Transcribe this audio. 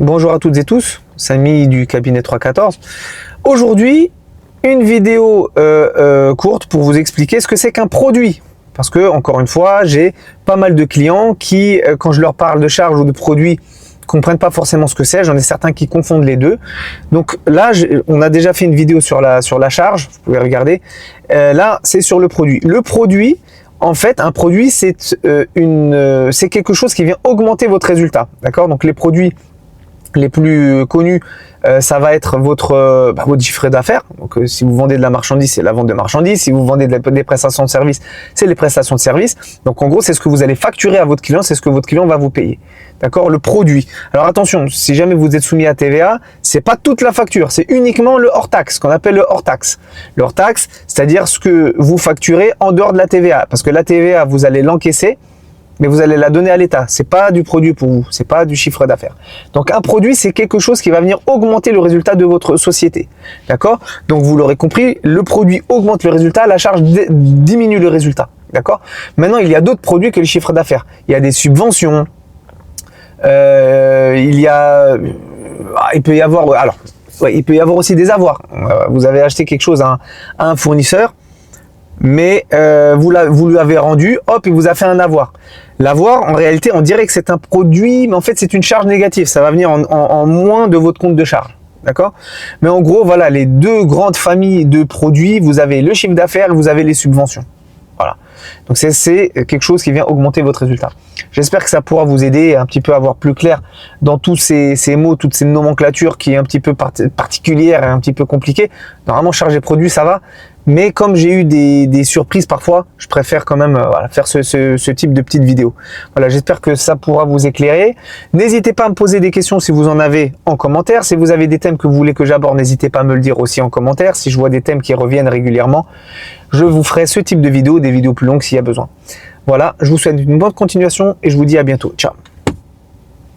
Bonjour à toutes et tous, Samy du cabinet 314. Aujourd'hui, une vidéo courte pour vous expliquer ce que c'est qu'un produit. Parce que, encore une fois, j'ai pas mal de clients qui, quand je leur parle de charge ou de produit, comprennent pas forcément ce que c'est. J'en ai certains qui confondent les deux. Donc là, on a déjà fait une vidéo sur la charge, vous pouvez regarder. Là, c'est sur le produit. Le produit, en fait, un produit, c'est quelque chose qui vient augmenter votre résultat. D'accord? Donc les produits les plus connus, ça va être votre chiffre d'affaires. Donc si vous vendez de la marchandise, c'est la vente de marchandises. Si vous vendez des prestations de services, c'est les prestations de services. Donc en gros, c'est ce que vous allez facturer à votre client, c'est ce que votre client va vous payer. D'accord? Le produit. Alors attention, si jamais vous êtes soumis à TVA, c'est pas toute la facture, c'est uniquement le hors-taxe, qu'on appelle le hors-taxe. Le hors-taxe, c'est-à-dire ce que vous facturez en dehors de la TVA. Parce que la TVA, vous allez l'encaisser, mais vous allez la donner à l'État. C'est pas du produit pour vous, c'est pas du chiffre d'affaires. Donc un produit, c'est quelque chose qui va venir augmenter le résultat de votre société. D'accord? Donc vous l'aurez compris, le produit augmente le résultat, la charge diminue le résultat. D'accord? Maintenant, il y a d'autres produits que le chiffre d'affaires. Il y a des subventions, il peut y avoir aussi des avoirs. Vous avez acheté quelque chose à un fournisseur, mais vous lui avez rendu, hop, il vous a fait un avoir. L'avoir, en réalité, on dirait que c'est un produit, mais en fait, c'est une charge négative. Ça va venir en moins de votre compte de charge. D'accord? Mais en gros, voilà, les deux grandes familles de produits, vous avez le chiffre d'affaires et vous avez les subventions. Voilà. Donc, c'est quelque chose qui vient augmenter votre résultat. J'espère que ça pourra vous aider un petit peu à voir plus clair dans tous ces mots, toutes ces nomenclatures qui est un petit peu particulière et un petit peu compliquée. Normalement, charge et produit, ça va. Mais comme j'ai eu des surprises parfois, je préfère quand même faire ce type de petite vidéo. Voilà, j'espère que ça pourra vous éclairer. N'hésitez pas à me poser des questions si vous en avez en commentaire. Si vous avez des thèmes que vous voulez que j'aborde, n'hésitez pas à me le dire aussi en commentaire. Si je vois des thèmes qui reviennent régulièrement, je vous ferai ce type de vidéo, des vidéos plus longues s'il y a besoin. Voilà, je vous souhaite une bonne continuation et je vous dis à bientôt. Ciao!